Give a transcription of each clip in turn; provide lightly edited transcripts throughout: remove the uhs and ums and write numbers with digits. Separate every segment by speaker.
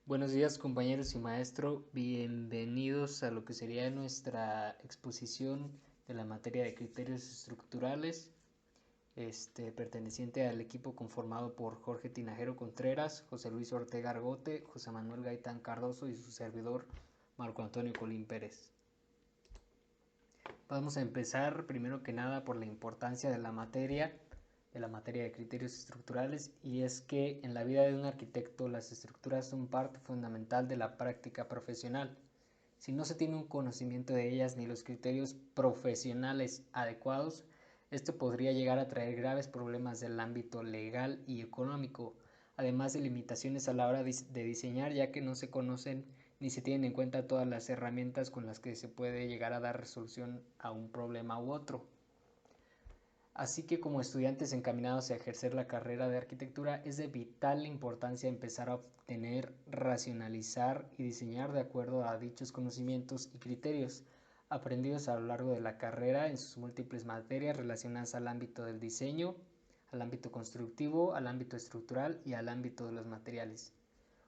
Speaker 1: Buenos días compañeros y maestro, bienvenidos a lo que sería nuestra exposición de la materia de criterios estructurales, perteneciente al equipo conformado por Jorge Tinajero Contreras, José Luis Ortega Argote, José Manuel Gaitán Cardoso y su servidor Marco Antonio Colín Pérez. Vamos a empezar primero que nada por la importancia de la materia de criterios estructurales, y es que en la vida de un arquitecto las estructuras son parte fundamental de la práctica profesional. Si no se tiene un conocimiento de ellas ni los criterios profesionales adecuados, esto podría llegar a traer graves problemas del ámbito legal y económico, además de limitaciones a la hora de diseñar, ya que no se conocen ni se tienen en cuenta todas las herramientas con las que se puede llegar a dar resolución a un problema u otro. Así que como estudiantes encaminados a ejercer la carrera de arquitectura es de vital importancia empezar a obtener, racionalizar y diseñar de acuerdo a dichos conocimientos y criterios aprendidos a lo largo de la carrera en sus múltiples materias relacionadas al ámbito del diseño, al ámbito constructivo, al ámbito estructural y al ámbito de los materiales.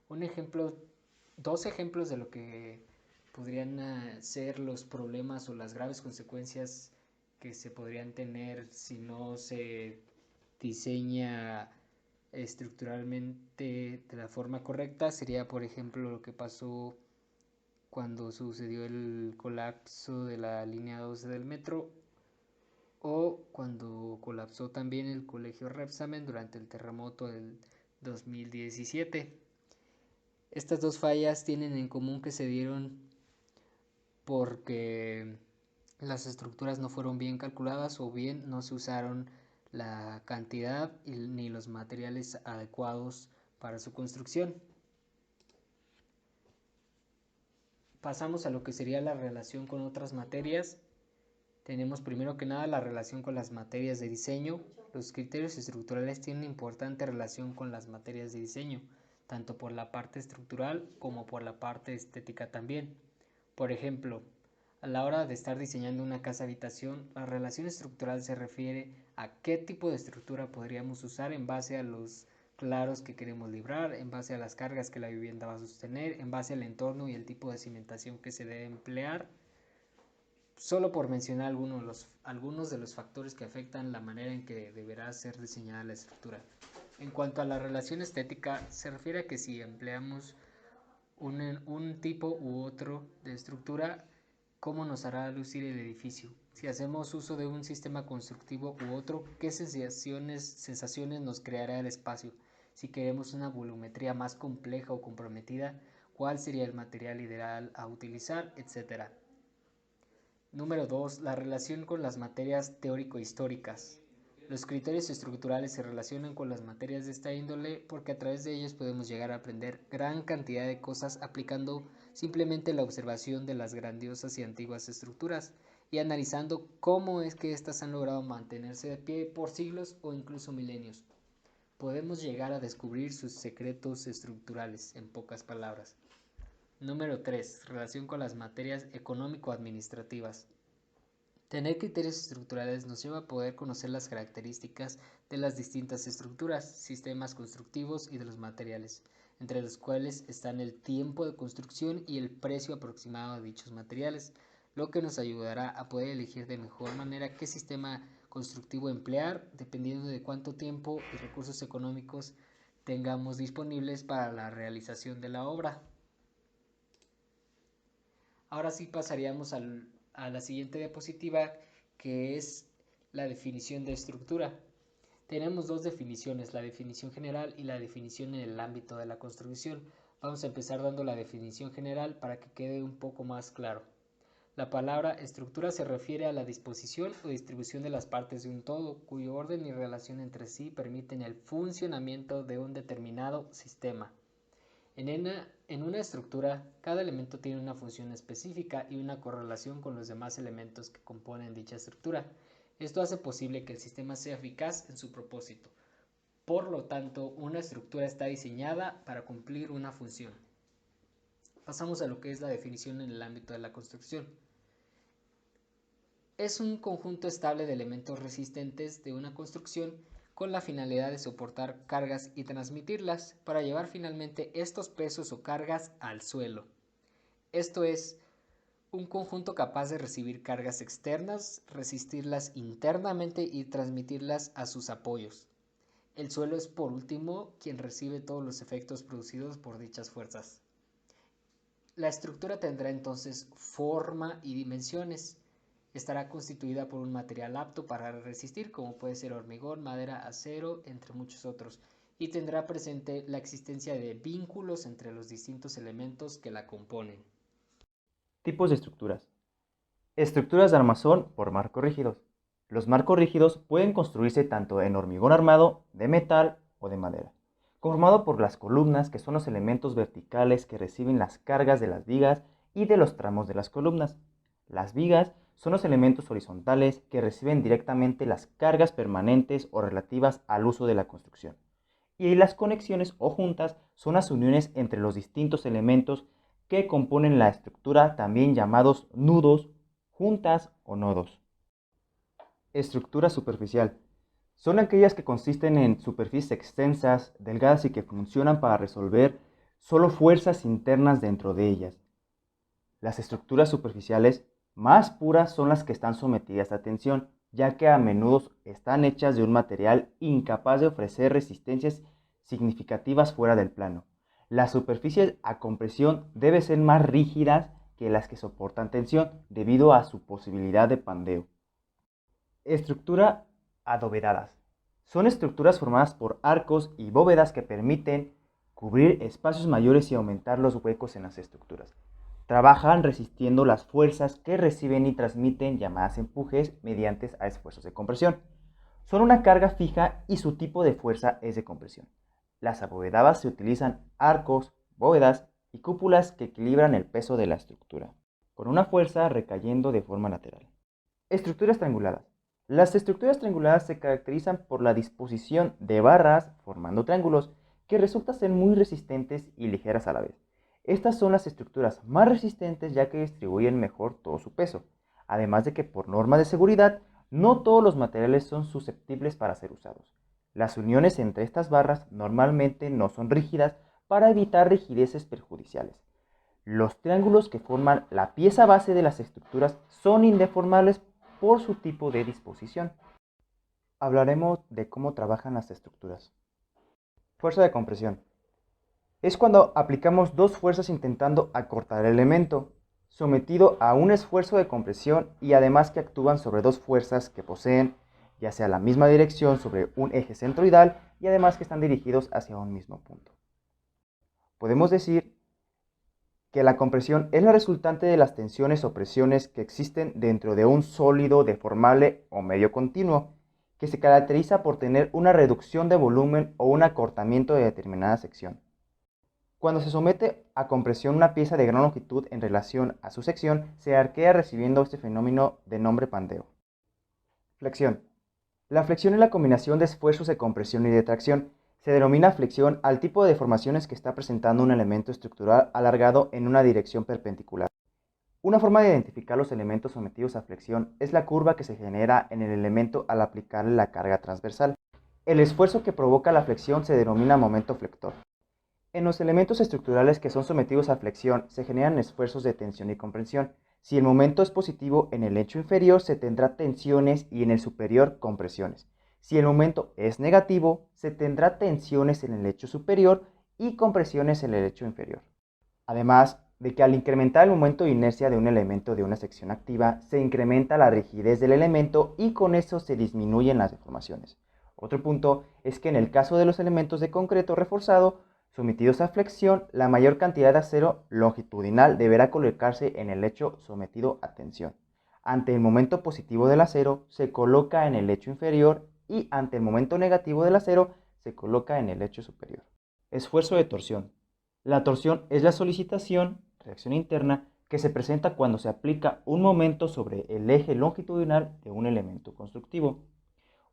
Speaker 1: Un ejemplo, dos ejemplos de lo que podrían ser los problemas o las graves consecuencias que se podrían tener si no se diseña estructuralmente de la forma correcta sería, por ejemplo, lo que pasó cuando sucedió el colapso de la línea 12 del metro, o cuando colapsó también el colegio Repsamen durante el terremoto del 2017. Estas dos fallas tienen en común que se dieron porque las estructuras no fueron bien calculadas o bien no se usaron la cantidad ni los materiales adecuados para su construcción. Pasamos a lo que sería la relación con otras materias. Tenemos primero que nada la relación con las materias de diseño. Los criterios estructurales tienen una importante relación con las materias de diseño, tanto por la parte estructural como por la parte estética también. Por ejemplo, a la hora de estar diseñando una casa habitación, la relación estructural se refiere a qué tipo de estructura podríamos usar en base a los claros que queremos librar, en base a las cargas que la vivienda va a sostener, en base al entorno y el tipo de cimentación que se debe emplear, solo por mencionar algunos de los factores que afectan la manera en que deberá ser diseñada la estructura. En cuanto a la relación estética, se refiere a que si empleamos un tipo u otro de estructura, cómo nos hará lucir el edificio. Si hacemos uso de un sistema constructivo u otro, qué sensaciones nos creará el espacio. Si queremos una volumetría más compleja o comprometida, cuál sería el material ideal a utilizar, etcétera. Número 2. La relación con las materias teórico-históricas. Los criterios estructurales se relacionan con las materias de esta índole porque a través de ellos podemos llegar a aprender gran cantidad de cosas aplicando simplemente la observación de las grandiosas y antiguas estructuras y analizando cómo es que éstas han logrado mantenerse de pie por siglos o incluso milenios. Podemos llegar a descubrir sus secretos estructurales, en pocas palabras. Número 3. Relación con las materias económico-administrativas. Tener criterios estructurales nos lleva a poder conocer las características de las distintas estructuras, sistemas constructivos y de los materiales, entre los cuales están el tiempo de construcción y el precio aproximado de dichos materiales, lo que nos ayudará a poder elegir de mejor manera qué sistema constructivo emplear, dependiendo de cuánto tiempo y recursos económicos tengamos disponibles para la realización de la obra. Ahora sí pasaríamos a la siguiente diapositiva, que es la definición de estructura. Tenemos dos definiciones, la definición general y la definición en el ámbito de la construcción. Vamos a empezar dando la definición general para que quede un poco más claro. La palabra estructura se refiere a la disposición o distribución de las partes de un todo, cuyo orden y relación entre sí permiten el funcionamiento de un determinado sistema. En una estructura, cada elemento tiene una función específica y una correlación con los demás elementos que componen dicha estructura. Esto hace posible que el sistema sea eficaz en su propósito. Por lo tanto, una estructura está diseñada para cumplir una función. Pasamos a lo que es la definición en el ámbito de la construcción. Es un conjunto estable de elementos resistentes de una construcción con la finalidad de soportar cargas y transmitirlas para llevar finalmente estos pesos o cargas al suelo. Esto es un conjunto capaz de recibir cargas externas, resistirlas internamente y transmitirlas a sus apoyos. El suelo es por último quien recibe todos los efectos producidos por dichas fuerzas. La estructura tendrá entonces forma y dimensiones. Estará constituida por un material apto para resistir, como puede ser hormigón, madera, acero, entre muchos otros, y tendrá presente la existencia de vínculos entre los distintos elementos que la componen.
Speaker 2: Tipos de estructuras. Estructuras de armazón por marcos rígidos. Los marcos rígidos pueden construirse tanto en hormigón armado, de metal o de madera, conformado por las columnas, que son los elementos verticales que reciben las cargas de las vigas y de los tramos de las columnas. Las vigas son los elementos horizontales que reciben directamente las cargas permanentes o relativas al uso de la construcción. Y las conexiones o juntas son las uniones entre los distintos elementos que componen la estructura, también llamados nudos, juntas o nodos. Estructura superficial. Son aquellas que consisten en superficies extensas, delgadas y que funcionan para resolver solo fuerzas internas dentro de ellas. Las estructuras superficiales más puras son las que están sometidas a tensión, ya que a menudo están hechas de un material incapaz de ofrecer resistencias significativas fuera del plano. Las superficies a compresión deben ser más rígidas que las que soportan tensión debido a su posibilidad de pandeo. Estructura adobedadas. Son estructuras formadas por arcos y bóvedas que permiten cubrir espacios mayores y aumentar los huecos en las estructuras. Trabajan resistiendo las fuerzas que reciben y transmiten, llamadas empujes, mediante a esfuerzos de compresión. Son una carga fija y su tipo de fuerza es de compresión. Las abovedadas se utilizan arcos, bóvedas y cúpulas que equilibran el peso de la estructura, con una fuerza recayendo de forma lateral. Estructuras trianguladas. Las estructuras trianguladas se caracterizan por la disposición de barras formando triángulos que resultan ser muy resistentes y ligeras a la vez. Estas son las estructuras más resistentes ya que distribuyen mejor todo su peso, además de que por norma de seguridad no todos los materiales son susceptibles para ser usados. Las uniones entre estas barras normalmente no son rígidas para evitar rigideces perjudiciales. Los triángulos que forman la pieza base de las estructuras son indeformables por su tipo de disposición. Hablaremos de cómo trabajan las estructuras. Fuerza de compresión. Es cuando aplicamos dos fuerzas intentando acortar el elemento, sometido a un esfuerzo de compresión y además que actúan sobre dos fuerzas que poseen ya sea la misma dirección sobre un eje centroidal y además que están dirigidos hacia un mismo punto. Podemos decir que la compresión es la resultante de las tensiones o presiones que existen dentro de un sólido deformable o medio continuo, que se caracteriza por tener una reducción de volumen o un acortamiento de determinada sección. Cuando se somete a compresión una pieza de gran longitud en relación a su sección, se arquea recibiendo este fenómeno de nombre pandeo. Flexión. La flexión es la combinación de esfuerzos de compresión y de tracción. Se denomina flexión al tipo de deformaciones que está presentando un elemento estructural alargado en una dirección perpendicular. Una forma de identificar los elementos sometidos a flexión es la curva que se genera en el elemento al aplicarle la carga transversal. El esfuerzo que provoca la flexión se denomina momento flector. En los elementos estructurales que son sometidos a flexión se generan esfuerzos de tensión y compresión. Si el momento es positivo, en el hecho inferior se tendrá tensiones y en el superior compresiones. Si el momento es negativo, se tendrá tensiones en el hecho superior y compresiones en el hecho inferior. Además de que al incrementar el momento de inercia de un elemento de una sección activa, se incrementa la rigidez del elemento y con eso se disminuyen las deformaciones. Otro punto es que en el caso de los elementos de concreto reforzado, sometidos a flexión, la mayor cantidad de acero longitudinal deberá colocarse en el lecho sometido a tensión. Ante el momento positivo del acero, se coloca en el lecho inferior y ante el momento negativo del acero, se coloca en el lecho superior. Esfuerzo de torsión. La torsión es la solicitación, reacción interna, que se presenta cuando se aplica un momento sobre el eje longitudinal de un elemento constructivo.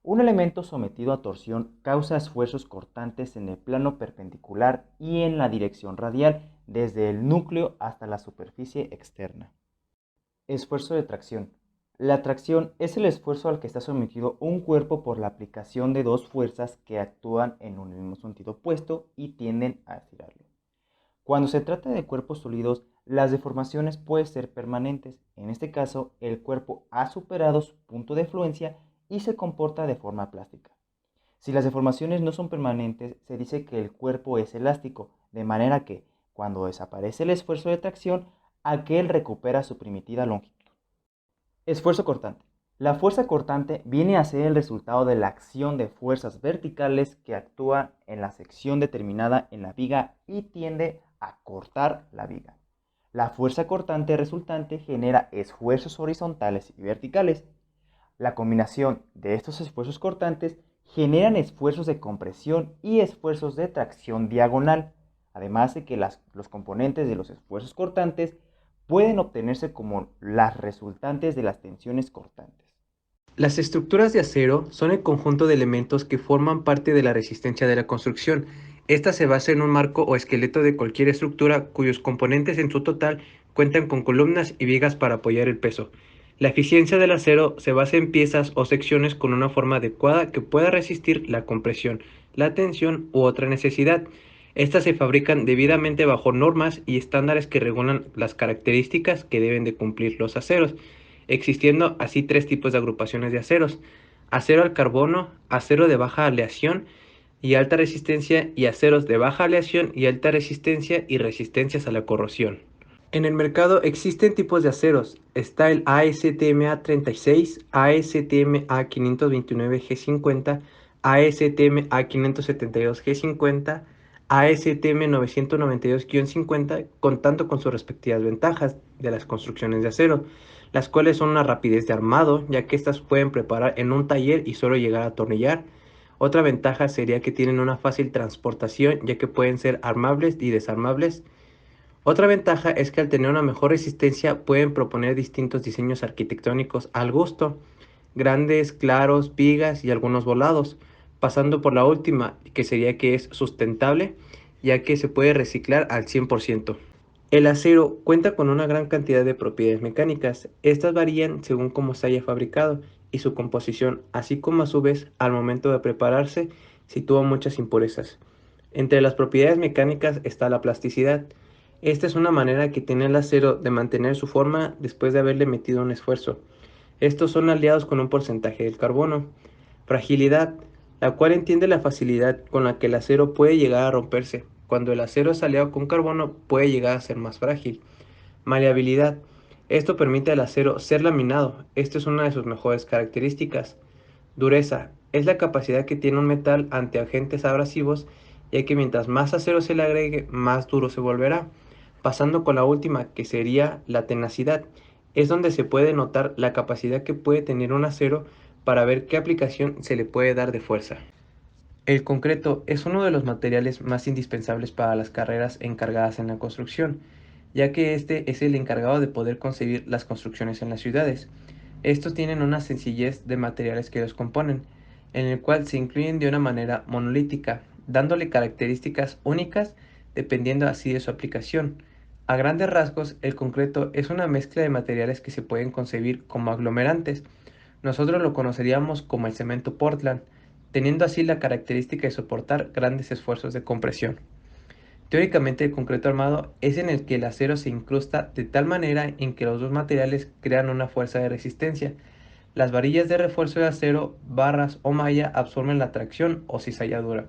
Speaker 2: Un elemento sometido a torsión causa esfuerzos cortantes en el plano perpendicular y en la dirección radial, desde el núcleo hasta la superficie externa. Esfuerzo de tracción. La tracción es el esfuerzo al que está sometido un cuerpo por la aplicación de dos fuerzas que actúan en un mismo sentido opuesto y tienden a estirarlo. Cuando se trata de cuerpos sólidos, las deformaciones pueden ser permanentes. En este caso, el cuerpo ha superado su punto de fluencia y se comporta de forma plástica. Si las deformaciones no son permanentes, se dice que el cuerpo es elástico, de manera que, cuando desaparece el esfuerzo de tracción, aquel recupera su primitiva longitud. Esfuerzo cortante. La fuerza cortante viene a ser el resultado de la acción de fuerzas verticales que actúan en la sección determinada en la viga y tiende a cortar la viga. La fuerza cortante resultante genera esfuerzos horizontales y verticales. La combinación de estos esfuerzos cortantes generan esfuerzos de compresión y esfuerzos de tracción diagonal, además de que los componentes de los esfuerzos cortantes pueden obtenerse como las resultantes de las tensiones cortantes.
Speaker 3: Las estructuras de acero son el conjunto de elementos que forman parte de la resistencia de la construcción. Esta se basa en un marco o esqueleto de cualquier estructura cuyos componentes en su total cuentan con columnas y vigas para apoyar el peso. La eficiencia del acero se basa en piezas o secciones con una forma adecuada que pueda resistir la compresión, la tensión u otra necesidad. Estas se fabrican debidamente bajo normas y estándares que regulan las características que deben de cumplir los aceros, existiendo así tres tipos de agrupaciones de aceros: acero al carbono, acero de baja aleación y alta resistencia, y aceros de baja aleación y alta resistencia y resistencias a la corrosión. En el mercado existen tipos de aceros. Está el ASTM A36, ASTM A529 G50, ASTM A572 G50, ASTM 992-50, contando con sus respectivas ventajas de las construcciones de acero, las cuales son una rapidez de armado, ya que estas pueden preparar en un taller y solo llegar a atornillar. Otra ventaja sería que tienen una fácil transportación, ya que pueden ser armables y desarmables. Otra ventaja es que al tener una mejor resistencia pueden proponer distintos diseños arquitectónicos al gusto: grandes, claros, vigas y algunos volados, pasando por la última, que sería que es sustentable, ya que se puede reciclar al 100%. El acero cuenta con una gran cantidad de propiedades mecánicas. Estas varían según cómo se haya fabricado y su composición, así como a su vez al momento de prepararse si tuvo muchas impurezas. Entre las propiedades mecánicas está la plasticidad. Esta es una manera que tiene el acero de mantener su forma después de haberle metido un esfuerzo. Estos son aliados con un porcentaje del carbono. Fragilidad, la cual entiende la facilidad con la que el acero puede llegar a romperse. Cuando el acero es aliado con carbono, puede llegar a ser más frágil. Maleabilidad, esto permite al acero ser laminado. Esto es una de sus mejores características. Dureza, es la capacidad que tiene un metal ante agentes abrasivos, ya que mientras más acero se le agregue, más duro se volverá. Pasando con la última, que sería la tenacidad, es donde se puede notar la capacidad que puede tener un acero para ver qué aplicación se le puede dar de fuerza. El concreto es uno de los materiales más indispensables para las carreras encargadas en la construcción, ya que este es el encargado de poder concebir las construcciones en las ciudades. Estos tienen una sencillez de materiales que los componen, en el cual se incluyen de una manera monolítica, dándole características únicas dependiendo así de su aplicación. A grandes rasgos, el concreto es una mezcla de materiales que se pueden concebir como aglomerantes. Nosotros lo conoceríamos como el cemento Portland, teniendo así la característica de soportar grandes esfuerzos de compresión. Teóricamente, el concreto armado es en el que el acero se incrusta de tal manera en que los dos materiales crean una fuerza de resistencia. Las varillas de refuerzo de acero, barras o malla absorben la tracción o cizalladura.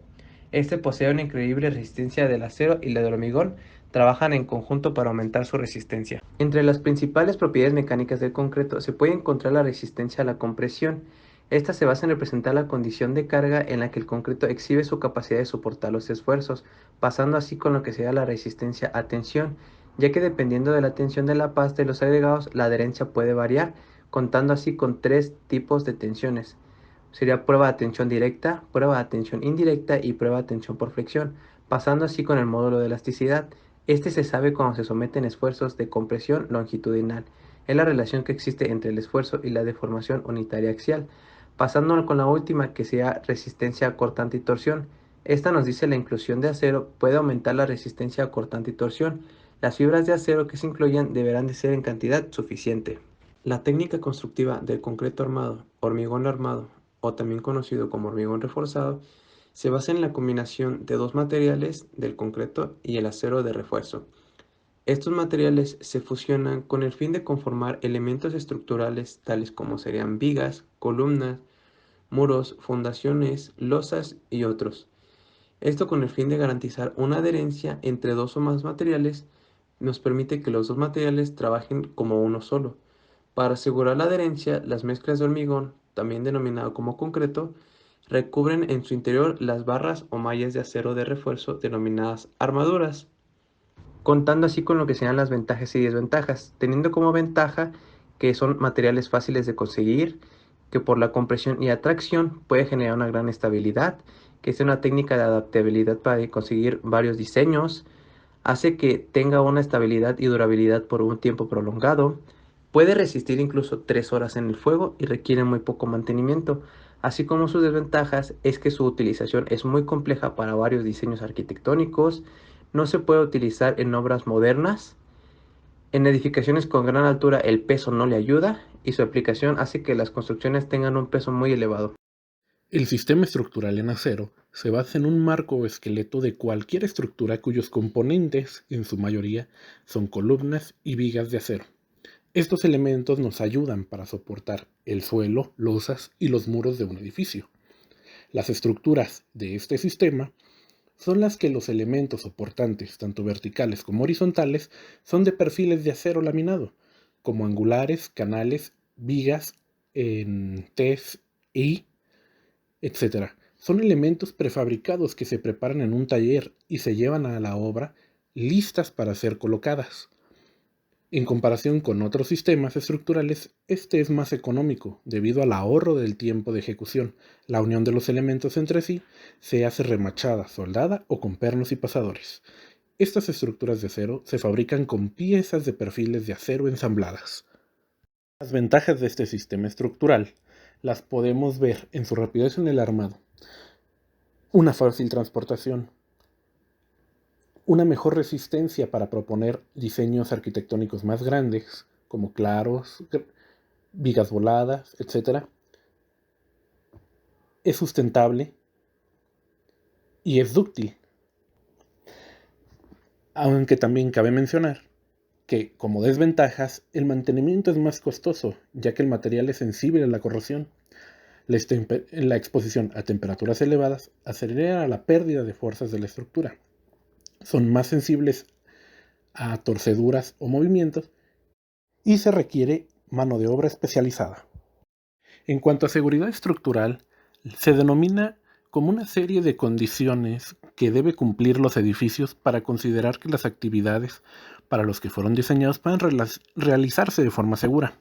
Speaker 3: Este posee una increíble resistencia del acero y la del hormigón trabajan en conjunto para aumentar su resistencia. Entre las principales propiedades mecánicas del concreto se puede encontrar la resistencia a la compresión. Esta se basa en representar la condición de carga en la que el concreto exhibe su capacidad de soportar los esfuerzos, pasando así con lo que sería la resistencia a tensión, ya que dependiendo de la tensión de la pasta y los agregados, la adherencia puede variar, contando así con tres tipos de tensiones. Sería prueba de tensión directa, prueba de tensión indirecta y prueba de tensión por fricción, pasando así con el módulo de elasticidad. Este se sabe cuando se someten esfuerzos de compresión longitudinal. Es la relación que existe entre el esfuerzo y la deformación unitaria axial. Pasando con la última, que sea resistencia cortante y torsión. Esta nos dice la inclusión de acero puede aumentar la resistencia cortante y torsión. Las fibras de acero que se incluyan deberán de ser en cantidad suficiente. La técnica constructiva del concreto armado, hormigón armado, o también conocido como hormigón reforzado, se basa en la combinación de dos materiales, del concreto y el acero de refuerzo. Estos materiales se fusionan con el fin de conformar elementos estructurales tales como serían vigas, columnas, muros, fundaciones, losas y otros. Esto con el fin de garantizar una adherencia entre dos o más materiales, nos permite que los dos materiales trabajen como uno solo. Para asegurar la adherencia, las mezclas de hormigón, también denominado como concreto, recubren en su interior las barras o mallas de acero de refuerzo denominadas armaduras, contando así con lo que sean las ventajas y desventajas, teniendo como ventaja que son materiales fáciles de conseguir, que por la compresión y atracción puede generar una gran estabilidad, que es una técnica de adaptabilidad para conseguir varios diseños, hace que tenga una estabilidad y durabilidad por un tiempo prolongado, puede resistir incluso 3 horas en el fuego y requiere muy poco mantenimiento, así como sus desventajas es que su utilización es muy compleja para varios diseños arquitectónicos, no se puede utilizar en obras modernas, en edificaciones con gran altura el peso no le ayuda y su aplicación hace que las construcciones tengan un peso muy elevado.
Speaker 4: El sistema estructural en acero se basa en un marco o esqueleto de cualquier estructura cuyos componentes, en su mayoría, son columnas y vigas de acero. Estos elementos nos ayudan para soportar el suelo, losas y los muros de un edificio. Las estructuras de este sistema son las que los elementos soportantes, tanto verticales como horizontales, son de perfiles de acero laminado, como angulares, canales, vigas, en Ts y etcétera. Son elementos prefabricados que se preparan en un taller y se llevan a la obra listas para ser colocadas. En comparación con otros sistemas estructurales, este es más económico debido al ahorro del tiempo de ejecución. La unión de los elementos entre sí se hace remachada, soldada o con pernos y pasadores. Estas estructuras de acero se fabrican con piezas de perfiles de acero ensambladas. Las ventajas de este sistema estructural las podemos ver en su rapidez en el armado, una fácil transportación, una mejor resistencia para proponer diseños arquitectónicos más grandes, como claros, vigas voladas, etc. Es sustentable y es dúctil. Aunque también cabe mencionar que, como desventajas, el mantenimiento es más costoso, ya que el material es sensible a la corrosión. La exposición a temperaturas elevadas acelera la pérdida de fuerzas de la estructura. Son más sensibles a torceduras o movimientos y se requiere mano de obra especializada. En cuanto a seguridad estructural, se denomina como una serie de condiciones que debe cumplir los edificios para considerar que las actividades para los que fueron diseñados puedan realizarse de forma segura.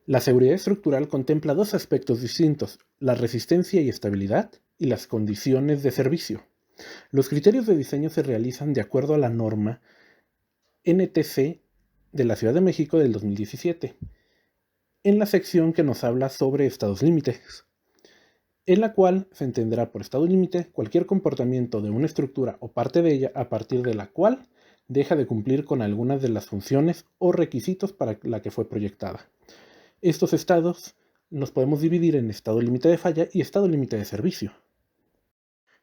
Speaker 4: La seguridad estructural contempla dos aspectos distintos: la resistencia y estabilidad y las condiciones de servicio. Los criterios de diseño se realizan de acuerdo a la norma NTC de la Ciudad de México del 2017, en la sección que nos habla sobre estados límites, en la cual se entenderá por estado límite cualquier comportamiento de una estructura o parte de ella a partir de la cual deja de cumplir con algunas de las funciones o requisitos para la que fue proyectada. Estos estados los podemos dividir en estado límite de falla y estado límite de servicio.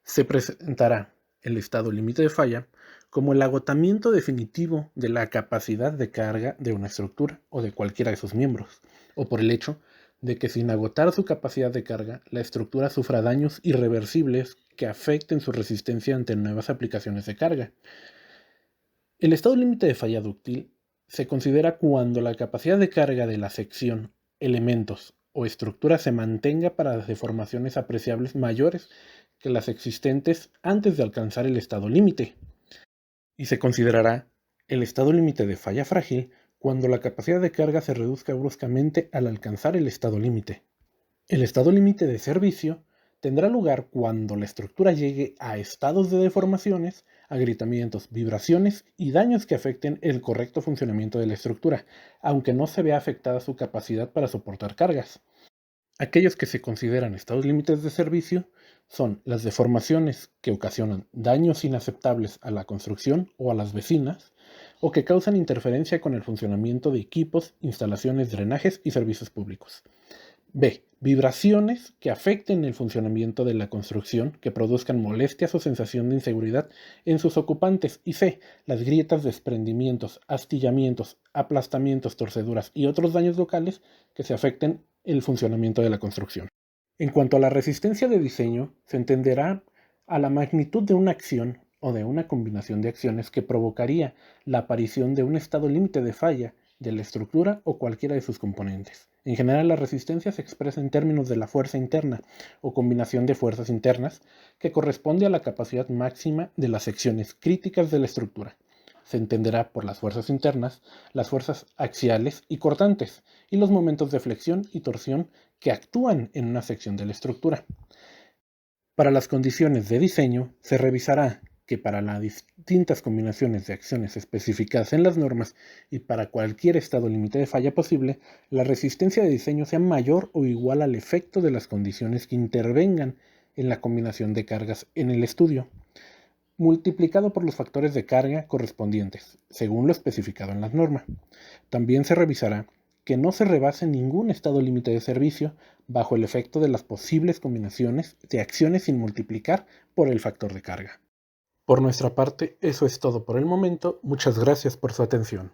Speaker 4: Se presentará el estado límite de falla como el agotamiento definitivo de la capacidad de carga de una estructura o de cualquiera de sus miembros, o por el hecho de que sin agotar su capacidad de carga, la estructura sufra daños irreversibles que afecten su resistencia ante nuevas aplicaciones de carga. El estado límite de falla dúctil se considera cuando la capacidad de carga de la sección, elementos o estructura se mantenga para deformaciones apreciables mayores que las existentes antes de alcanzar el estado límite. Y se considerará el estado límite de falla frágil cuando la capacidad de carga se reduzca bruscamente al alcanzar el estado límite. El estado límite de servicio tendrá lugar cuando la estructura llegue a estados de deformaciones, agrietamientos, vibraciones y daños que afecten el correcto funcionamiento de la estructura, aunque no se vea afectada su capacidad para soportar cargas. Aquellos que se consideran estados límites de servicio son las deformaciones que ocasionan daños inaceptables a la construcción o a las vecinas, o que causan interferencia con el funcionamiento de equipos, instalaciones, drenajes y servicios públicos. B. Vibraciones que afecten el funcionamiento de la construcción, que produzcan molestias o sensación de inseguridad en sus ocupantes. Y C. Las grietas, desprendimientos, astillamientos, aplastamientos, torceduras y otros daños locales que se afecten el funcionamiento de la construcción. En cuanto a la resistencia de diseño, se entenderá a la magnitud de una acción o de una combinación de acciones que provocaría la aparición de un estado límite de falla de la estructura o cualquiera de sus componentes. En general, la resistencia se expresa en términos de la fuerza interna o combinación de fuerzas internas que corresponde a la capacidad máxima de las secciones críticas de la estructura. Se entenderá por las fuerzas internas, las fuerzas axiales y cortantes, y los momentos de flexión y torsión que actúan en una sección de la estructura. Para las condiciones de diseño, se revisará que para las distintas combinaciones de acciones especificadas en las normas y para cualquier estado límite de falla posible, la resistencia de diseño sea mayor o igual al efecto de las condiciones que intervengan en la combinación de cargas en el estudio, multiplicado por los factores de carga correspondientes, según lo especificado en la norma. También se revisará que no se rebase ningún estado límite de servicio bajo el efecto de las posibles combinaciones de acciones sin multiplicar por el factor de carga. Por nuestra parte, eso es todo por el momento. Muchas gracias por su atención.